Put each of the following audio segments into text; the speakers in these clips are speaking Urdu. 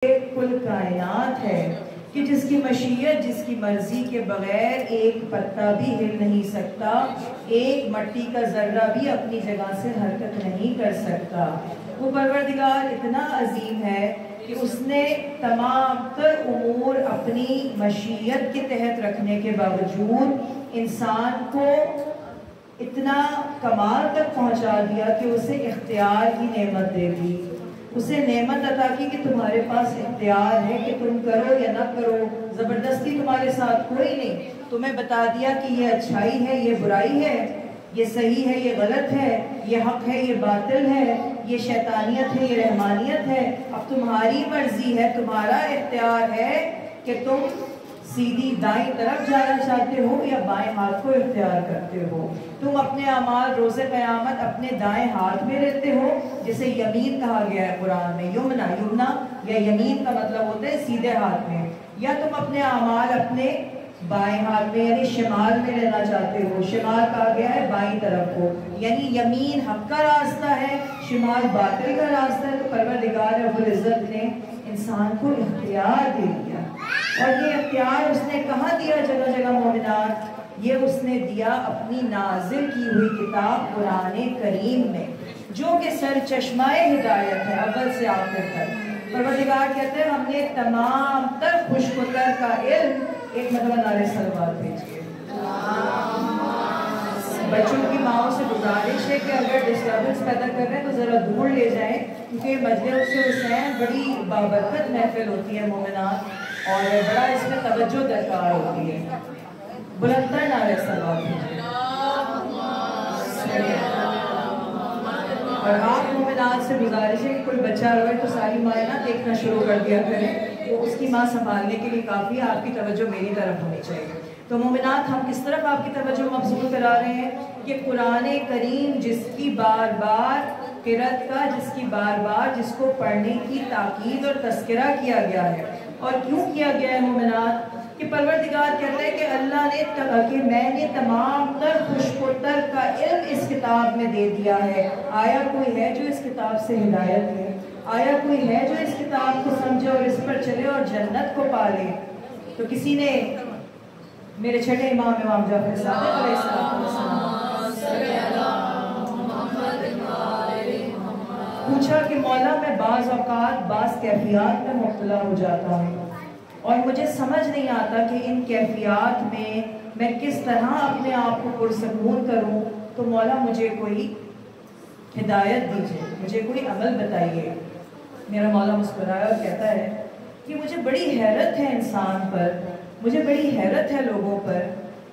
کل کائنات ہے کہ جس کی مشیت جس کی مرضی کے بغیر ایک پتا بھی ہل نہیں سکتا، ایک مٹی کا ذرہ بھی اپنی جگہ سے حرکت نہیں کر سکتا۔ وہ پروردگار اتنا عظیم ہے کہ اس نے تمام تر امور اپنی مشیت کے تحت رکھنے کے باوجود انسان کو اتنا کمال تک پہنچا دیا کہ اسے اختیار کی نعمت دے دی، اسے نعمت عطا کی کہ تمہارے پاس اختیار ہے کہ تم کرو یا نہ کرو، زبردستی تمہارے ساتھ کوئی نہیں۔ تمہیں بتا دیا کہ یہ اچھائی ہے، یہ برائی ہے، یہ صحیح ہے، یہ غلط ہے، یہ حق ہے، یہ باطل ہے، یہ شیطانیت ہے، یہ رحمانیت ہے۔ اب تمہاری مرضی ہے، تمہارا اختیار ہے کہ تم سیدھی دائیں طرف جانا چاہتے ہو یا بائیں ہاتھ کو اختیار کرتے ہو۔ تم اپنے اعمال روز قیامت اپنے دائیں ہاتھ میں لیتے ہو، جسے یمین کہا گیا ہے قرآن میں، یمنا یا یمین کا مطلب ہوتا ہے سیدھے ہاتھ میں، یا تم اپنے اعمال اپنے بائیں ہاتھ میں یعنی شمال میں لینا چاہتے ہو۔ شمال کہا گیا ہے بائیں طرف کو، یعنی یمین حق کا راستہ ہے، شمال باطل کا راستہ ہے۔ تو پروردگار رب العزت نے انسان کو اختیار دے دیا، اور یہ اختیار اس نے کہاں دیا؟ جگہ جگہ مومنان، یہ اس نے دیا اپنی نازل کی ہوئی کتاب قرآن کریم میں، جو کہ سر چشمہ ہدایت ہے اول سے آخر تک۔ پروردگار کہتے ہیں ہم نے تمام تر خشک و تر کا علم، ایک مرتبہ نعرہ صلوات بھیجیے۔ بچوں کی ماؤں سے گزارش ہے کہ اگر ڈسٹربنس پیدا کر رہے ہیں تو ذرا دور لے جائیں، کیونکہ مجلس حسین بڑی بابرکت محفل ہوتی ہے مومنات، اور بڑا اس میں توجہ درکار ہوتی ہے۔ بلندتر نعرہ صلوات بھیجیے۔ اور آپ مومنات سے گزارش ہے کہ کوئی بچہ روئے تو ساری مائیں نہ دیکھنا شروع کر دیا کریں، تو اس کی ماں سنبھالنے کے لیے کافی آپ کی توجہ میری طرف ہونی چاہیے۔ تو مومنات ہم کس طرف آپ کی توجہ مبذول کرا رہے ہیں کہ قرآن کریم جس کی بار بار قرأت کا، جس کی بار بار جس کو پڑھنے کی تاکید اور تذکرہ کیا گیا ہے۔ اور کیوں کیا گیا ہے مومنات؟ کہ پروردگار کہتا ہے کہ اللہ نے کہ میں نے تمام تر خشک و تر کا علم اس کتاب میں دے دیا ہے۔ آیا کوئی ہے جو اس کتاب سے ہدایت لے؟ آیا کوئی ہے جو اس کتاب کو سمجھے اور اس پر چلے اور جنت کو پالے؟ تو کسی نے میرے چھٹے امام جعفر صادق علیہ السلام پوچھا کہ مولا میں بعض اوقات بعض کیفیات میں مبتلا ہو جاتا ہوں، اور مجھے سمجھ نہیں آتا کہ ان کیفیات میں کس طرح اپنے آپ کو پرسکون کروں، تو مولا مجھے کوئی ہدایت دیجیے، مجھے کوئی عمل بتائیے۔ میرا مولا مسکرایا اور کہتا ہے کہ مجھے بڑی حیرت ہے انسان پر، مجھے بڑی حیرت ہے لوگوں پر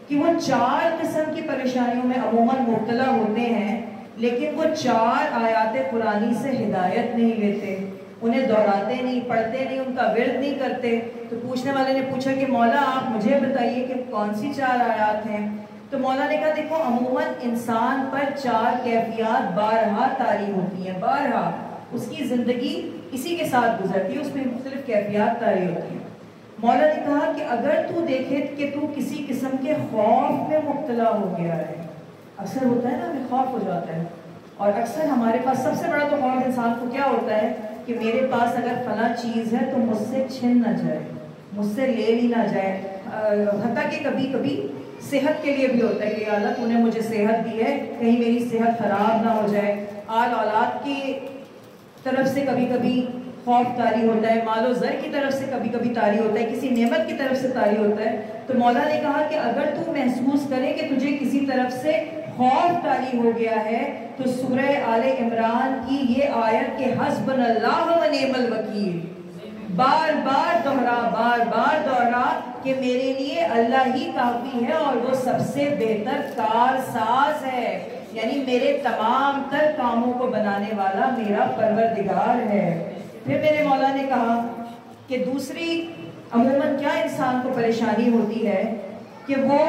کہ وہ 4 قسم کی پریشانیوں میں عموماً مبتلا ہوتے ہیں، لیکن وہ 4 آیات قرآنی سے ہدایت نہیں لیتے، انہیں دہراتے نہیں، پڑھتے نہیں، ان کا ورد نہیں کرتے۔ تو پوچھنے والے نے پوچھا کہ مولا آپ مجھے بتائیے کہ کون سی 4 آیات ہیں؟ تو مولا نے کہا دیکھو عموماً انسان پر 4 کیفیات بارہا طاری ہوتی ہیں، بارہا اس کی زندگی اسی کے ساتھ گزرتی ہے، اس میں مختلف کیفیات طاری ہوتی ہیں۔ مولا نے کہا کہ اگر تو دیکھے کہ تو کسی قسم کے خوف میں مبتلا ہو گیا ہے، اکثر ہوتا ہے نا ہمیں خوف ہو جاتا ہے، اور اکثر ہمارے پاس سب سے بڑا تو خوف انسان کو کیا ہوتا ہے کہ میرے پاس اگر فلاں چیز ہے تو مجھ سے چھن نہ جائے، مجھ سے لے لی نہ جائے۔ حتیٰ کہ کبھی کبھی صحت کے لیے بھی ہوتا ہے کہ اللہ تو نے مجھے صحت دی ہے، کہیں میری صحت خراب نہ ہو جائے۔ آل اولاد کی طرف سے کبھی کبھی خوف طاری ہوتا ہے، مال و زر کی طرف سے کبھی کبھی طاری ہوتا ہے، کسی نعمت کی طرف سے طاری ہوتا ہے۔ تو مولا نے کہا کہ اگر تو محسوس کرے کہ تجھے کسی طرف سے خوف طاری ہو گیا ہے تو سورہ آل عمران کی یہ آیت کہ حسبنا اللہ و نعم الوکیل بار بار دوہرا کہ میرے لیے اللہ ہی کافی ہے اور وہ سب سے بہتر کار ساز ہے، یعنی میرے تمام تر کاموں کو بنانے والا میرا پروردگار ہے۔ پھر میرے مولا نے کہا کہ دوسری عموماً کیا انسان کو پریشانی ہوتی ہے کہ وہ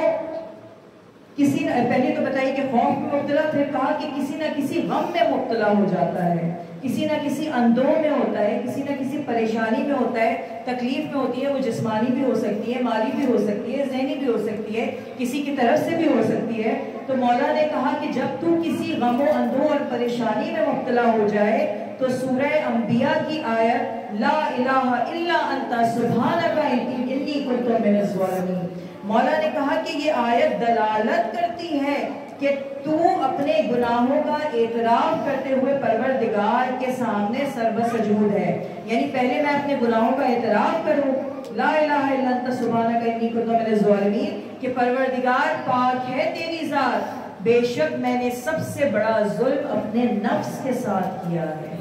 کسی پہلے تو بتائی کہ خوف میں مبتلا، پھر کہا کہ کسی نہ کسی غم میں مبتلا ہو جاتا ہے، کسی نہ کسی اندوہ میں ہوتا ہے، کسی نہ کسی پریشانی میں ہوتا ہے، تکلیف میں ہوتی ہے، وہ جسمانی بھی ہو سکتی ہے، مالی بھی ہو سکتی ہے، ذہنی بھی ہو سکتی ہے، کسی کی طرف سے بھی ہو سکتی ہے۔ تو مولا نے کہا کہ جب تو کسی غم و اندوہ اور پریشانی میں مبتلا ہو جائے تو سورہ انبیاء کی آیت لا الہ الا انت سبحانک انی کنت من الظالمین۔ مولا نے کہا کہ یہ آیت دلالت کرتی ہے کہ تو اپنے گناہوں کا اعتراف کرتے ہوئے پروردگار کے سامنے سربسجود ہے، یعنی پہلے میں اپنے گناہوں کا اعتراف کروں، لا الہ الا انت سبحانک انی کنت من الظالمین، کہ پروردگار پاک ہے تیری ذات، بے شک میں نے سب سے بڑا ظلم اپنے نفس کے ساتھ کیا ہے،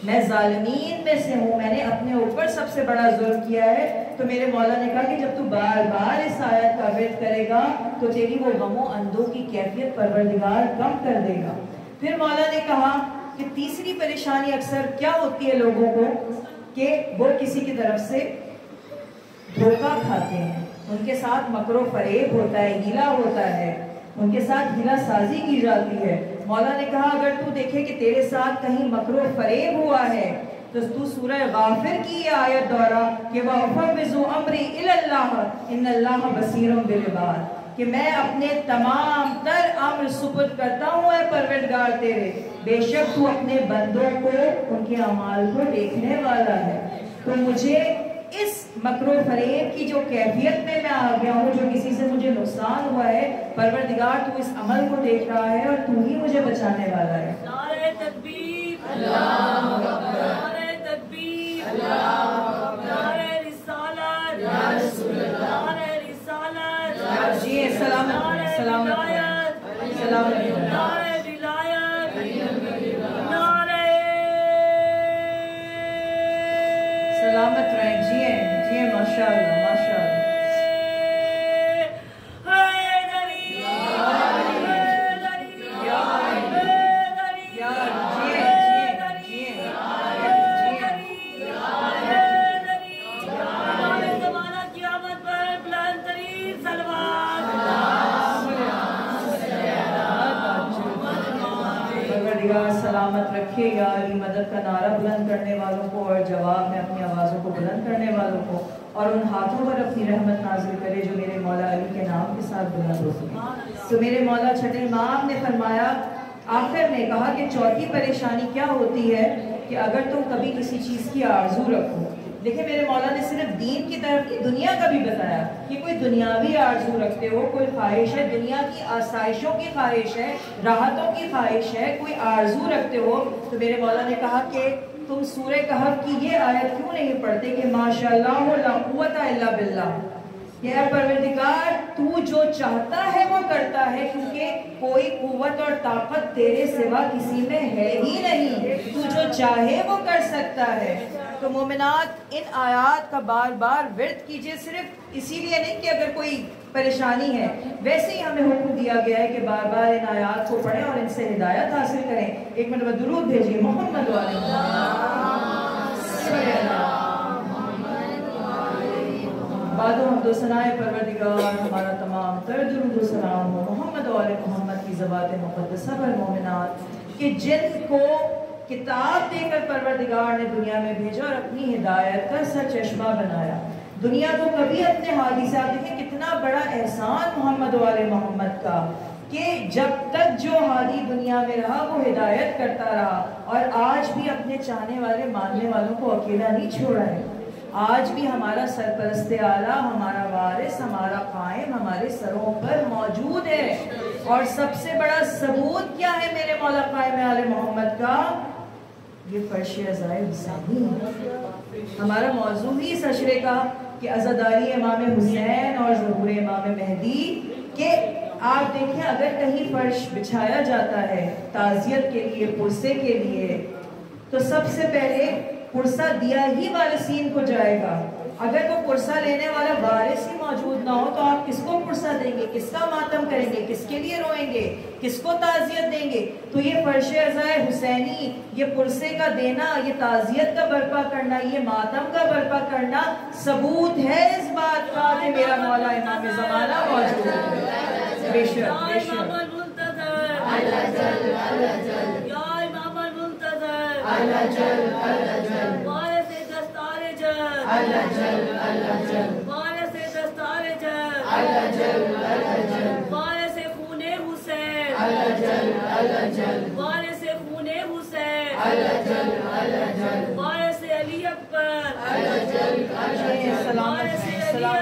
میں ظالمین میں سے ہوں، میں نے اپنے اوپر سب سے بڑا ظلم کیا ہے۔ تو میرے مولا نے کہا کہ جب تو بار بار اس آیت کا ورد کرے گا تو تیری وہ غم و اندو کی کیفیت پروردگار کم کر دے گا۔ پھر مولا نے کہا کہ تیسری پریشانی اکثر کیا ہوتی ہے لوگوں کو کہ وہ کسی کی طرف سے دھوکہ کھاتے ہیں، ان کے ساتھ مکر و فریب ہوتا ہے، ہیلا ہوتا ہے، ان کے ساتھ ہیلا سازی کی جاتی ہے۔ مولا نے کہا اگر تو دیکھے کہ تیرے ساتھ کہیں مکر و فریب ہوا ہے تو تو سورہ غافر کی یہ آیت دورہ کہ وَأُفَوِّضُ أَمْرِي إِلَى اللَّهِ إِنَّ اللَّهَ بَصِيرٌ بِالْعِبَادِ، کہ میں اپنے تمام تر امر سپرد کرتا ہوں اے پروردگار تیرے، بے شک تو اپنے بندوں کو ان کے اعمال کو دیکھنے والا ہے۔ تو مجھے اس مکر و فریب کی جو کیفیت میں آ گیا ہوں، جو کسی سے مجھے نقصان ہوا ہے، پروردگار تو اس عمل کو دیکھ رہا ہے اور تو ہی مجھے بچانے والا ہے۔ نعرہ تکبیر، اللہ اکبر، نعرہ تکبیر، اللہ اکبر، نعرہ رسالت، یا رسول اللہ، نعرہ رسالت، جی سلام سلام سلام نعرہ ولایت، نعرہ سلامت رہیں، جی ماشاء اللہ ماشاء اللہ۔ سلامت رکھے یا علی مدد کا نعرہ بلند کرنے والوں کو اور جواب میں اپنی آوازوں کو بلند کرنے والوں کو، اور ان ہاتھوں پر اپنی رحمت نازل کرے جو میرے مولا علی کے نام کے ساتھ بلند ہو سکے۔ تو میرے مولا چھٹے امام نے فرمایا آخر میں کہا کہ چوتھی پریشانی کیا ہوتی ہے کہ اگر تم کبھی کسی چیز کی آرزو رکھو، دیکھیں میرے مولا نے صرف دین کی طرف دنیا کا بھی بتایا کہ کوئی دنیاوی آرزو رکھتے ہو، کوئی خواہش ہے، دنیا کی آسائشوں کی خواہش ہے، راحتوں کی خواہش ہے، کوئی آرزو رکھتے ہو، تو میرے مولا نے کہا کہ تم سورہ کہف کی یہ آیت کیوں نہیں پڑھتے کہ ماشاءاللہ لا قوت الا باللہ، کہ اے پروردگار تو جو چاہتا ہے وہ کرتا ہے، کیونکہ کوئی قوت اور طاقت تیرے سوا کسی میں ہے ہی نہیں، تو جو چاہے وہ کر سکتا ہے۔ تو مومنات ان آیات کا بار بار ورد کیجئے، صرف اسی لیے نہیں کہ اگر کوئی پریشانی ہے، ویسے ہی ہمیں حکم دیا گیا ہے کہ بار بار ان آیات کو پڑھیں اور ان سے ہدایت حاصل کریں۔ ایک مرتبہ درود بھیجیے محمد علیہ بعد حمد و ثناء پروردگار ہمارا تمام تر درود و سلام ہو محمد و آل محمد کی ذوات مقدسہ پر مومنات کہ جن کو کتاب دے کر پروردگار نے دنیا میں بھیجا اور اپنی ہدایت کا سرچشمہ بنایا۔ دنیا کو کبھی اپنے حالی سے، آپ دیکھیں کتنا بڑا احسان محمد و آل محمد کا کہ جب تک جو حالی دنیا میں رہا وہ ہدایت کرتا رہا، اور آج بھی اپنے چاہنے والے ماننے والوں کو اکیلا نہیں چھوڑا ہے۔ آج بھی ہمارا سرپرست اعلیٰ، ہمارا وارث، ہمارا قائم ہمارے سروں پر موجود ہے، اور سب سے بڑا ثبوت کیا ہے میرے مولا قائم آل محمد کا؟ یہ فرش عزائے حسینی۔ ہمارا موضوع ہی اس اشرے کا کہ عزاداری امام حسین اور ظہور امام مہدی، کہ آپ دیکھیں اگر کہیں فرش بچھایا جاتا ہے تعزیت کے لیے، پرسے کے لیے، تو سب سے پہلے پرسہ دیا ہی وارثین کو جائے گا۔ اگر وہ پرسہ لینے والا وارث ہی موجود نہ ہو تو آپ کس کو پرسہ دیں گے، کس کا ماتم کریں گے، کس کے لیے روئیں گے، کس کو تعزیت دیں گے؟ تو یہ فرش عزائے حسینی، یہ پرسے کا دینا، یہ تعزیت کا برپا کرنا، یہ ماتم کا برپا کرنا ثبوت ہے اس بات کا کہ میرا مولا امام زمانہ موجود ہے۔ بے شک بے شک وارث دستار جل، وارث دستار جل، وارث خون حسین، وارث خون حسین، وارث علی اکبر،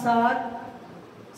7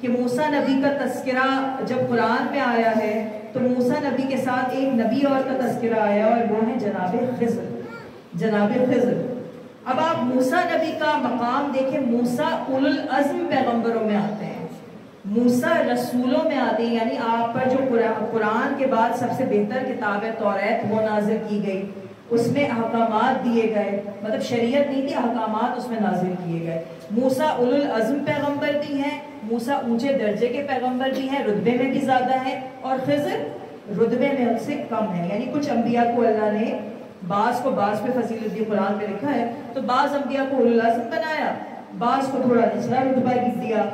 کہ موسیٰ نبی کا تذکرہ جب قرآن میں آیا ہے تو موسیٰ نبی کے ساتھ ایک نبی اور کا تذکرہ آیا اور وہ ہے جناب خضر، جناب خضر۔ اب آپ موسیٰ نبی کا مقام دیکھیں، موسیٰ اولو العزم پیغمبروں میں آتے ہیں، موسیٰ رسولوں میں آتے ہیں، یعنی آپ پر جو قرآن کے بعد سب سے بہتر کتاب ہے توریت وہ نازل کی گئی، اس میں احکامات دیے گئے، مطلب شریعت نہیں تھی، احکامات اس میں نازل کیے گئے۔ موسیٰ اولو العزم پیغمبر بھی ہیں، موسیٰ اونچے درجے کے پیغمبر بھی ہیں، رتبے میں بھی زیادہ ہیں، اور خضر رتبے میں ان سے کم ہے۔ یعنی کچھ انبیاء کو اللہ نے بعض کو بعض پہ فضیلت دی، قرآن میں لکھا ہے، تو بعض انبیاء کو اولو العزم بنایا، بعض کو تھوڑا نچلا رتبہ دیا۔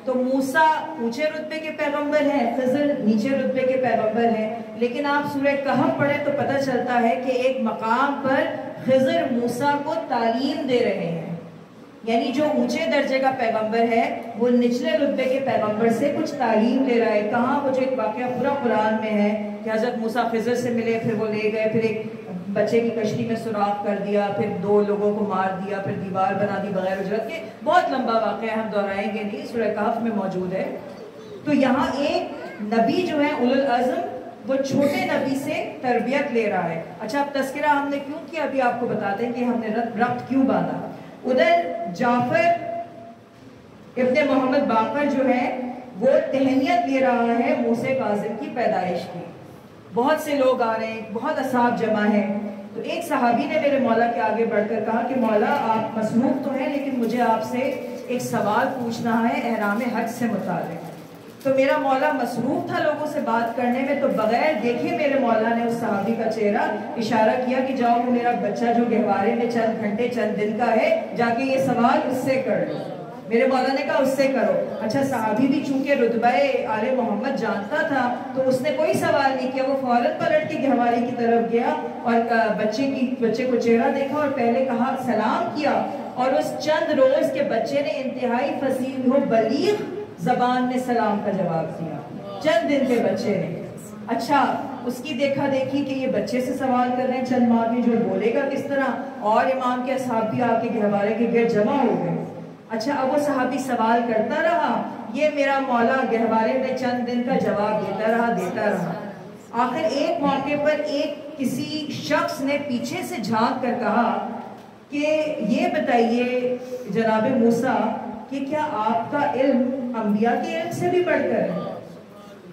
تو موسیٰ اونچے رتبے کے پیغمبر ہیں، خضر نیچے رتبے کے پیغمبر ہیں، لیکن آپ سورہ کہف پڑھیں تو پتہ چلتا ہے کہ ایک مقام پر خضر موسیٰ کو تعلیم دے رہے ہیں، یعنی جو اونچے درجے کا پیغمبر ہے وہ نچلے رتبے کے پیغمبر سے کچھ تعلیم لے رہا ہے۔ کہاں وہ جو ایک واقعہ پورا قرآن میں ہے کہ حضرت موسیٰ خضر سے ملے، پھر وہ لے گئے، پھر ایک بچے کی کشتی میں سوراخ کر دیا، پھر 2 لوگوں کو مار دیا، پھر دیوار بنا دی بغیر اجرت کے، بہت لمبا واقعہ ہم دہرائیں گے نہیں، سورہ کہف میں موجود ہے۔ تو یہاں ایک نبی جو ہے اولو العزم وہ چھوٹے نبی سے تربیت لے رہا ہے۔ اچھا اب تذکرہ ہم نے کیوں کیا ابھی آپ کو بتاتے ہیں کہ ہم نے ربط کیوں باندھا۔ ادھر جعفر ابن محمد باقر جو ہے وہ تہنیت لے رہا ہے موسیٰ کاظم کی پیدائش کی، بہت سے لوگ آ رہے ہیں، بہت اصحاب جمع ہیں۔ تو ایک صحابی نے میرے مولا کے آگے بڑھ کر کہا کہ مولا آپ مصروف تو ہیں لیکن مجھے آپ سے ایک سوال پوچھنا ہے احرام حج سے متعلق۔ تو میرا مولا مصروف تھا لوگوں سے بات کرنے میں، تو بغیر دیکھے میرے مولا نے اس صحابی کا چہرہ اشارہ کیا کہ جاؤ وہ میرا بچہ جو گہوارے میں چند گھنٹے چند دن کا ہے جا کے یہ سوال اس سے کر لو۔ میرے مولا نے کہا اس سے کرو۔ اچھا صحابی بھی چونکہ رتبہ آل محمد جانتا تھا تو اس نے کوئی سوال نہیں کیا، وہ فوراً پلٹ کے گہوارے کی طرف گیا اور بچے کو چہرہ دیکھا اور پہلے کہا سلام کیا، اور اس چند روز کے بچے نے انتہائی فصیح و بلیغ زبان میں سلام کا جواب دیا، چند دن کے بچے نے۔ اچھا اس کی دیکھا دیکھی کہ یہ بچے سے سوال کر رہے ہیں چند ماہ کے، جو بولے گا کس طرح، اور امام کے اصحاب بھی آ کے گہوارے کے گرد جمع ہو گئے۔ اچھا اب وہ صحابی سوال کرتا رہا، یہ میرا مولا گہوارے میں چند دن کا جواب دیتا رہا۔ آخر ایک موقع پر کسی شخص نے پیچھے سے جھانک کر کہا کہ یہ بتائیے جناب موسیٰ کہ کیا آپ کا علم انبیاء کے علم سے بھی بڑھ کر ہے؟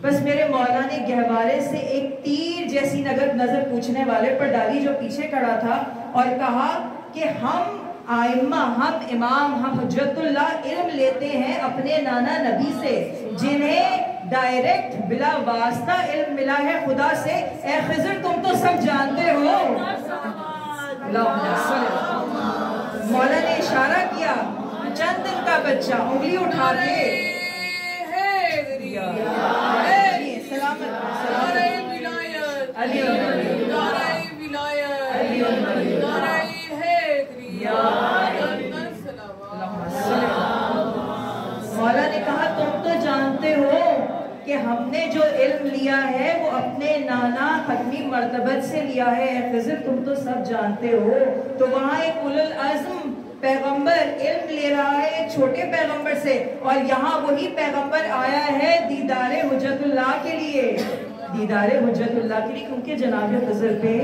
بس میرے مولا نے گہوارے سے ایک تیر جیسی نظر پوچھنے والے پر ڈالی جو پیچھے کھڑا تھا، اور کہا کہ ہم آئمہ، ہم امام، ہم حجت اللہ علم لیتے ہیں اپنے نانا نبی سے، جنہیں ڈائریکٹ بلا واسطہ علم ملا ہے خدا سے۔ اے خضر تم تو سب جانتے ہو۔ مولا نے اشارہ کیا، چند دن کا بچہ انگلی اٹھا کے مولا نے کہا تم تو جانتے ہو کہ ہم نے جو علم لیا ہے وہ اپنے نانا ختمی مرتبت سے لیا ہے۔ اے خضر تم تو سب جانتے ہو۔ تو وہاں ایک اولو العزم پیغمبر علم لے رہا ہے ایک چھوٹے پیغمبر سے، اور یہاں وہی پیغمبر آیا ہے دیدار حجت اللہ کے لیے، دیدار حجت اللہ کے لیے، کیونکہ جناب خضر پہ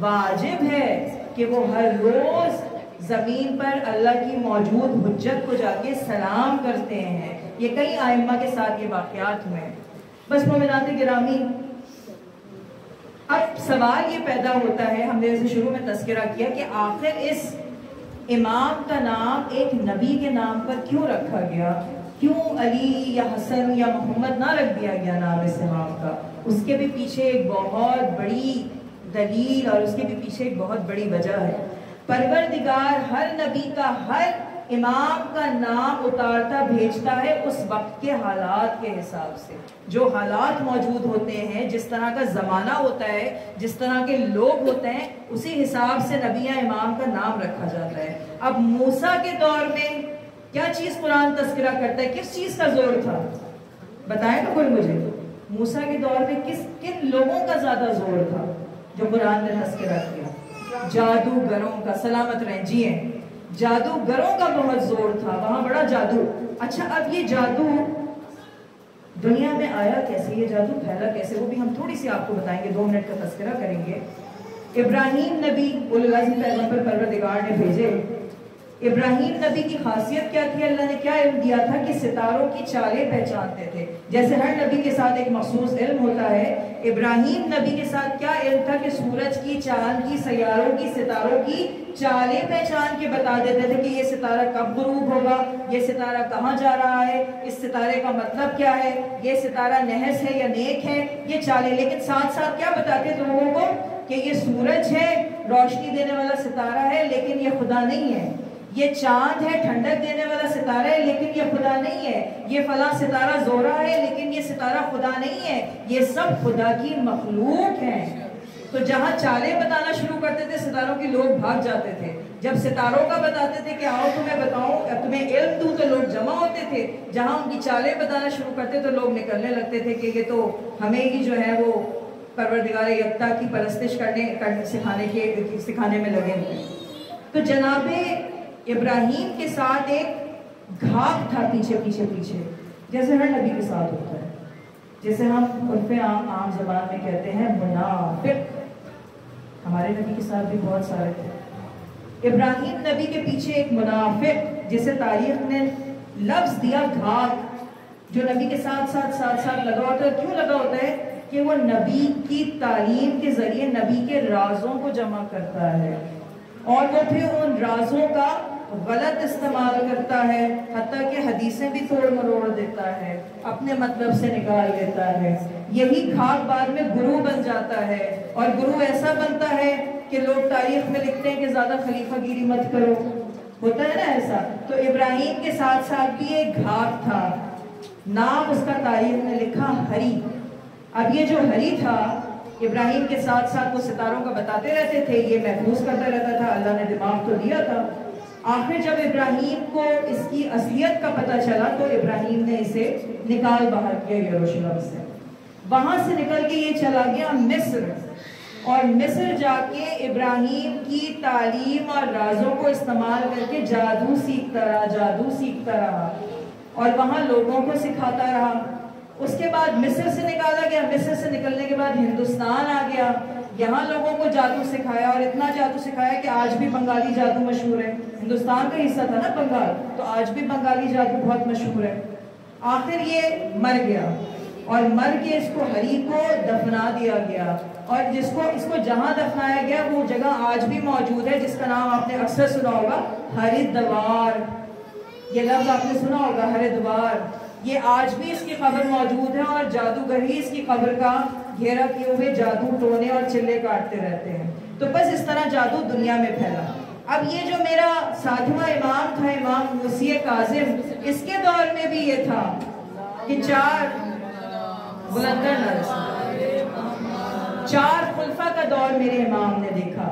واجب ہے کہ وہ ہر روز زمین پر اللہ کی موجود حجت کو جا کے سلام کرتے ہیں۔ یہ کئی آئمہ کے ساتھ یہ واقعات ہوئے ہیں۔ بس مومنات گرامی، اب سوال یہ پیدا ہوتا ہے، ہم نے اسے شروع میں تذکرہ کیا کہ آخر اس امام کا نام ایک نبی کے نام پر کیوں رکھا گیا؟ کیوں علی یا حسن یا محمد نہ رکھ دیا گیا نام اس امام کا؟ اس کے بھی پیچھے ایک بہت بڑی دلیل اور اس کے بھی پیچھے ایک بہت بڑی وجہ ہے۔ پروردگار ہر نبی کا، ہر امام کا نام اتارتا بھیجتا ہے اس وقت کے حالات کے حساب سے، جو حالات موجود ہوتے ہیں، جس طرح کا زمانہ ہوتا ہے، جس طرح کے لوگ ہوتے ہیں، اسی حساب سے نبی یا امام کا نام رکھا جاتا ہے۔ اب موسیٰ کے دور میں کیا چیز قرآن تذکرہ کرتا ہے؟ کس چیز کا زور تھا؟ بتائیں نا کوئی مجھے، موسیٰ کے دور میں کن لوگوں کا زیادہ زور تھا جو قرآن نے تذکرہ کیا؟ جادوگروں کا۔ سلامت رہیں، جی ہیں، جادوگروں کا بہت زور تھا، وہاں بڑا جادو۔ اچھا اب یہ جادو دنیا میں آیا کیسے، یہ جادو پھیلا کیسے، وہ بھی ہم تھوڑی سی آپ کو بتائیں گے، 2 منٹ کا تذکرہ کریں گے۔ ابراہیم نبی اولوالعزم پیغمبر پروردگار نے بھیجے۔ ابراہیم نبی کی خاصیت کیا تھی؟ اللہ نے کیا علم دیا تھا کہ ستاروں کی چالیں پہچانتے تھے۔ جیسے ہر نبی کے ساتھ ایک مخصوص علم ہوتا ہے، ابراہیم نبی کے ساتھ کیا علم تھا کہ سورج کی، چاند کی، سیاروں کی، ستاروں کی چالیں پہچان کے بتا دیتے تھے کہ یہ ستارہ کب غروب ہوگا، یہ ستارہ کہاں جا رہا ہے، اس ستارے کا مطلب کیا ہے، یہ ستارہ نحس ہے یا نیک ہے، یہ چالیں۔ لیکن ساتھ ساتھ کیا بتاتے تھے لوگوں کو کہ یہ سورج ہے، روشنی دینے والا ستارہ ہے، لیکن یہ خدا نہیں ہے۔ یہ چاند ہے، ٹھنڈک دینے والا ستارہ ہے، لیکن یہ خدا نہیں ہے۔ یہ فلاں ستارہ زہرہ ہے، لیکن یہ ستارہ خدا نہیں ہے۔ یہ سب خدا کی مخلوق ہیں۔ تو جہاں چالیں بتانا شروع کرتے تھے ستاروں کی، لوگ بھاگ جاتے تھے۔ جب ستاروں کا بتاتے تھے کہ آؤ تمہیں بتاؤں، تمہیں علم دوں، تو لوگ جمع ہوتے تھے۔ جہاں ان کی چالیں بتانا شروع کرتے تو لوگ نکلنے لگتے تھے کہ یہ تو ہمیں ہی جو ہے وہ پروردگار یکتا کی پرستش سکھانے میں لگے ہوئے۔ تو جناب ابراہیم کے ساتھ ایک گھاٹ تھا پیچھے پیچھے پیچھے، جیسے ہر نبی کے ساتھ ہوتا ہے، جیسے ہم عرف عام زبان میں کہتے ہیں منافق۔ ہمارے نبی کے ساتھ بھی بہت سارے تھے۔ ابراہیم نبی کے پیچھے ایک منافق، جسے تاریخ نے لفظ دیا گھاٹ، جو نبی کے ساتھ لگا ہوتا ہے۔ کیوں لگا ہوتا ہے؟ کہ وہ نبی کی تعلیم کے ذریعے نبی کے رازوں کو جمع کرتا ہے، اور وہ پھر ان رازوں کا غلط استعمال کرتا ہے، حتیٰ کہ حدیثیں بھی توڑ مروڑ دیتا ہے، اپنے مطلب سے نکال دیتا ہے۔ یہی گھاٹ بعد میں گرو بن جاتا ہے، اور گرو ایسا بنتا ہے کہ لوگ تاریخ میں لکھتے ہیں کہ زیادہ خلیفہ گیری مت کرو، ہوتا ہے نا ایسا۔ تو ابراہیم کے ساتھ ساتھ بھی ایک گھاٹ تھا، نام اس کا تاریخ نے لکھا ہری۔ اب یہ جو ہری تھا، ابراہیم کے ساتھ ساتھ وہ ستاروں کا بتاتے رہتے تھے، یہ محفوظ کرتا رہتا تھا، اللہ نے دماغ تو دیا تھا۔ آخر جب ابراہیم کو اس کی اصلیت کا پتہ چلا تو ابراہیم نے اسے نکال باہر کیا یروشلم سے۔ وہاں سے نکل کے یہ چلا گیا مصر، اور مصر جا کے ابراہیم کی تعلیم اور رازوں کو استعمال کر کے جادو سیکھتا رہا اور وہاں لوگوں کو سکھاتا رہا۔ اس کے بعد مصر سے نکالا گیا، مصر سے نکلنے کے بعد ہندوستان آ گیا، یہاں لوگوں کو جادو سکھایا، اور اتنا جادو سکھایا کہ آج بھی بنگالی جادو مشہور ہے۔ ہندوستان کا حصہ تھا نا بنگال، تو آج بھی بنگالی جادو بہت مشہور ہے۔ آخر یہ مر گیا، اور مر کے اس کو ہری کو دفنا دیا گیا، اور اس کو جہاں دفنایا گیا وہ جگہ آج بھی موجود ہے، جس کا نام آپ نے اکثر سنا ہوگا، ہریدوار۔ یہ لفظ آپ نے سنا ہوگا، ہریدوار۔ یہ آج بھی اس کی قبر موجود ہے، اور جادوگر ہی اس کی قبر کا گھیرا کیے ہوئے جادو ٹونے اور چلے کاٹتے رہتے ہیں۔ تو بس اس طرح جادو دنیا میں پھیلا۔ اب یہ جو میرا ساتواں امام تھا، امام موسی کاظم، اس کے دور میں بھی یہ تھا کہ 4 خلفاء کا دور میرے امام نے دیکھا۔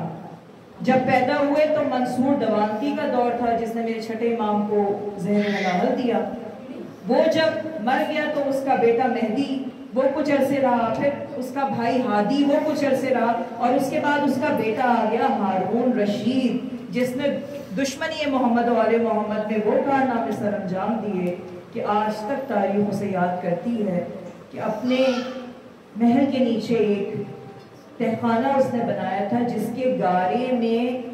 جب پیدا ہوئے تو منصور دوانتی کا دور تھا، جس نے میرے چھٹے امام کو ذہن میں لاحل دیا۔ وہ جب مر گیا تو اس کا بیٹا مہدی وہ کچھ عرصے رہا، پھر اس کا بھائی ہادی وہ کچھ عرصے رہا، اور اس کے بعد اس کا بیٹا آ گیا ہارون رشید، جس نے دشمنی محمد و آل محمد میں وہ کارنامے سر انجام دیے کہ آج تک تاریخ اسے یاد کرتی ہے کہ اپنے محل کے نیچے ایک تہخانہ اس نے بنایا تھا، جس کے گارے میں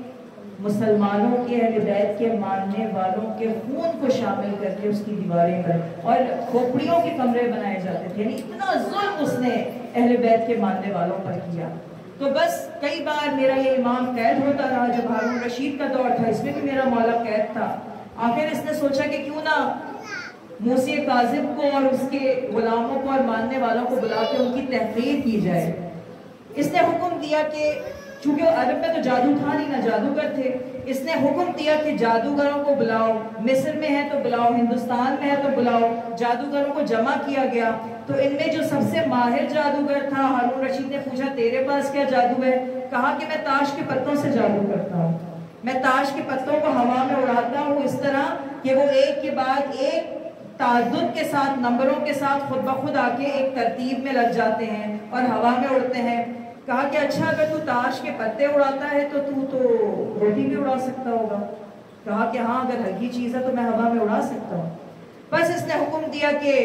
مسلمانوں کے، اہل بیت کے ماننے والوں کے خون کو شامل کر کے اس کی دیواریں پر اور کھوپڑیوں کے کمرے بنائے جاتے تھے۔ یعنی اتنا ظلم اس نے اہل بیت کے ماننے والوں پر کیا۔ تو بس کئی بار میرا یہ امام قید ہوتا رہا۔ جب ہارون رشید کا دور تھا، اس میں بھی میرا مولا قید تھا۔ آخر اس نے سوچا کہ کیوں نہ موسی کاظم کو اور اس کے غلاموں کو اور ماننے والوں کو بلا کے ان کی تحقیر کی جائے۔ اس نے حکم دیا کہ چونکہ عرب میں تو جادو تھا نہیں، نہ جادوگر تھے، اس نے حکم دیا کہ جادوگروں کو بلاؤ، مصر میں ہے تو بلاؤ، ہندوستان میں ہے تو بلاؤ۔ جادوگروں کو جمع کیا گیا، تو ان میں جو سب سے ماہر جادوگر تھا، ہارون رشید نے پوچھا تیرے پاس کیا جادو ہے؟ کہا کہ میں تاش کے پتوں سے جادو کرتا ہوں، میں تاش کے پتوں کو ہوا میں اڑاتا ہوں اس طرح کہ وہ ایک کے بعد ایک تعدد کے ساتھ، نمبروں کے ساتھ خود بخود آ کے ایک ترتیب میں لگ جاتے ہیں اور ہوا میں اڑتے ہیں۔ کہا کہ اچھا اگر تو تاش کے پتے اڑاتا ہے تو روٹی بھی اڑا سکتا ہوگا؟ کہا کہ ہاں اگر ہلکی چیز ہے تو میں ہوا میں اڑا سکتا ہوں۔ بس اس نے حکم دیا کہ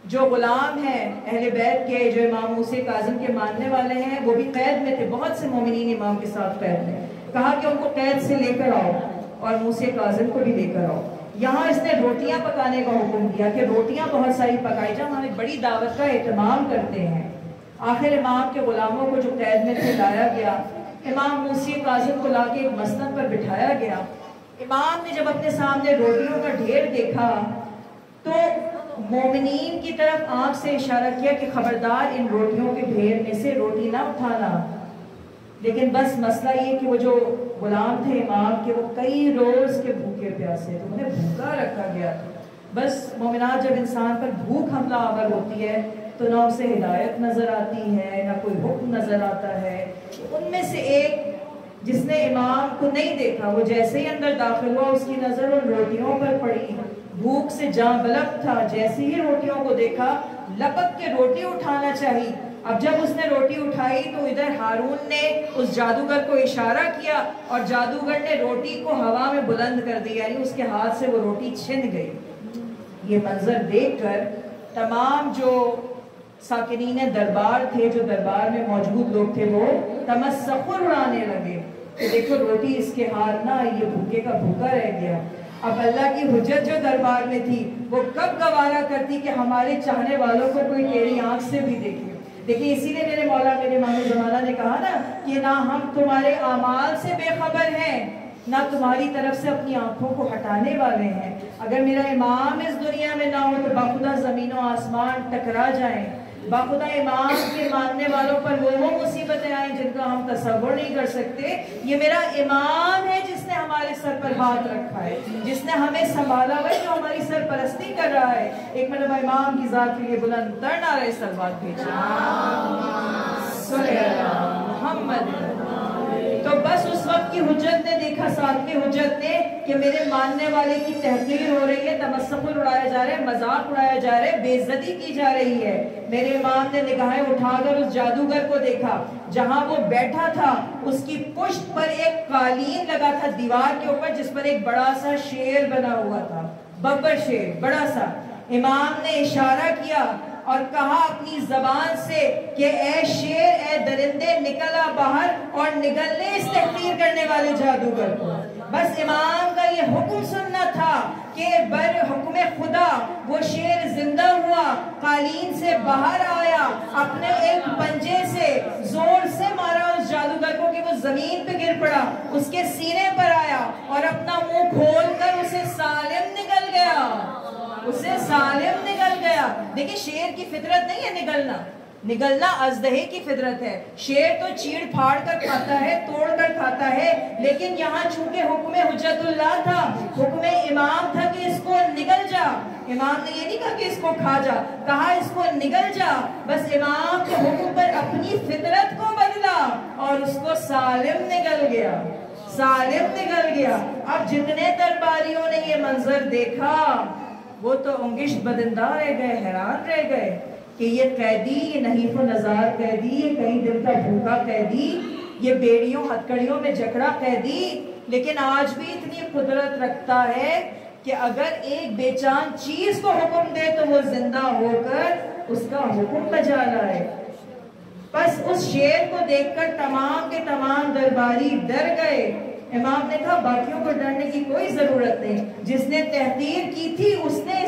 جو غلام ہیں اہل بیت کے، جو امام موسیٰ کاظم کے ماننے والے ہیں، وہ بھی قید میں تھے، بہت سے مومنین امام کے ساتھ قید میں، کہا کہ ان کو قید سے لے کر آؤ اور موسیٰ کاظم کو بھی لے کر آؤ۔ یہاں اس نے روٹیاں پکانے کا حکم دیا کہ روٹیاں بہت ساری پکائی جائیں، ہم ایک بڑی دعوت کا اہتمام کرتے ہیں۔ آخر امام کے غلاموں کو جو قید میں سے لایا گیا، امام موسیٰ کاظم کو لا کے ایک مسند پر بٹھایا گیا۔ امام نے جب اپنے سامنے روٹیوں کا ڈھیر دیکھا تو مومنین کی طرف آنکھ سے اشارہ کیا کہ خبردار ان روٹیوں کے ڈھیر میں سے روٹی نہ اٹھانا۔ لیکن بس مسئلہ یہ کہ وہ جو غلام تھے امام کے، وہ کئی روز کے بھوکے پیاسے تھے، انہیں بھوکا رکھا گیا تھا۔ بس مومنات، جب انسان پر بھوک حملہ آور ہوتی ہے تو نہ اسے ہدایت نظر آتی ہے، نہ کوئی حکم نظر آتا ہے۔ ان میں سے ایک جس نے امام کو نہیں دیکھا، وہ جیسے ہی اندر داخل ہوا اس کی نظر ان روٹیوں پر پڑی، بھوک سے جاں بلب تھا، جیسے ہی روٹیوں کو دیکھا لپک کے روٹی اٹھانا چاہی۔ اب جب اس نے روٹی اٹھائی تو ادھر ہارون نے اس جادوگر کو اشارہ کیا اور جادوگر نے روٹی کو ہوا میں بلند کر دیا، یعنی اس کے ہاتھ سے وہ روٹی چھن گئی۔ یہ منظر دیکھ کر تمام جو ساکنین دربار تھے، جو دربار میں موجود لوگ تھے، وہ تمسخر اڑانے لگے کہ دیکھو روٹی اس کے ہاتھ نہ آئی، یہ بھوکے کا بھوکا رہ گیا۔ اب اللہ کی حجت جو دربار میں تھی وہ کب گوارا کرتی کہ ہمارے چاہنے والوں کو کوئی تیری آنکھ سے بھی دیکھے۔ دیکھیں اسی لیے میرے مولا میرے امام زمانہ نے کہا نا کہ نہ ہم تمہارے اعمال سے بے خبر ہیں، نہ تمہاری طرف سے اپنی آنکھوں کو ہٹانے والے ہیں۔ اگر میرا امام اس دنیا میں نہ ہو تو باخدا زمین و آسمان ٹکرا جائیں، باخدا امام کے ماننے والوں پر وہ مصیبتیں آئیں جن کا ہم تصور نہیں کر سکتے۔ یہ میرا امام ہے جس نے ہمارے سر پر ہاتھ رکھا ہے، جس نے ہمیں سنبھالا ہوا ہے، جو ہماری سرپرستی کر رہا ہے۔ ایک مرتبہ امام کی ذات کے لیے بلند تر نعرہ صلوات بھیجیں، صلی اللہ محمد۔ تو بس اس وقت کی حجت نے دیکھا، ساتھ کی حجت نے، کہ میرے ماننے والے کی تحقیر ہو رہی ہے، تمسخر اڑایا جا رہا ہے، مذاق اڑایا جا رہا ہے، بے عزتی کی جا رہی ہے۔ میرے امام نے نگاہیں اٹھا کر اس جادوگر کو دیکھا، جہاں وہ بیٹھا تھا اس کی پشت پر ایک قالین لگا تھا دیوار کے اوپر، جس پر ایک بڑا سا شیر بنا ہوا تھا، ببر شیر بڑا سا۔ امام نے اشارہ کیا اور کہا اپنی زبان سے کہ اے شیر، اے درندے، نکل آ باہر اور نگل لے اس تحقیر کرنے والے جادوگر کو۔ بس امام کا یہ حکم سننا تھا کہ بر حکم خدا وہ شیر زندہ ہوا، قالین سے باہر آیا، اپنے ایک پنجے سے زور سے مارا اس جادوگر کو کہ وہ زمین پہ گر پڑا، اس کے سینے پر آیا اور اپنا منہ کھول کر اسے سالم نکل گیا، اسے سالم نکل گیا۔ دیکھیں شیر کی فطرت نہیں ہے نگلنا، نگلنا ازدہے کی فطرت ہے۔ شیر تو چیڑ پھاڑ کر کھاتا ہے، توڑ کر کھاتا ہے، لیکن یہاں چونکہ حکم حجت اللہ تھا، حکم امام تھا کہ اس کو نگل جا۔ امام نے یہ نہیں کہا کہ اس کو کھا جا، کہا اس کو نگل جا۔ بس امام کے حکم پر اپنی فطرت کو بدلا اور اس کو سالم نگل گیا، سالم نگل گیا۔ اب جتنے درباریوں نے یہ منظر دیکھا وہ تو انگشت بدندہ رہ گئے، حیران رہ گئے کہ یہ قیدی، یہ نحیف و نزار قیدی، یہ کئی دن کا بھوکا قیدی، یہ بیڑیوں ہتکڑیوں میں جکڑا قیدی، لیکن آج بھی اتنی قدرت رکھتا ہے کہ اگر ایک بے جان چیز کو حکم دے تو وہ زندہ ہو کر اس کا حکم بجا لائے۔ بس اس شیر کو دیکھ کر تمام کے تمام درباری ڈر گئے۔ امام نے کہا باقیوں کو ڈرنے کی کوئی ضرورت نہیں، جس نے تحقیر کی تھی اس نے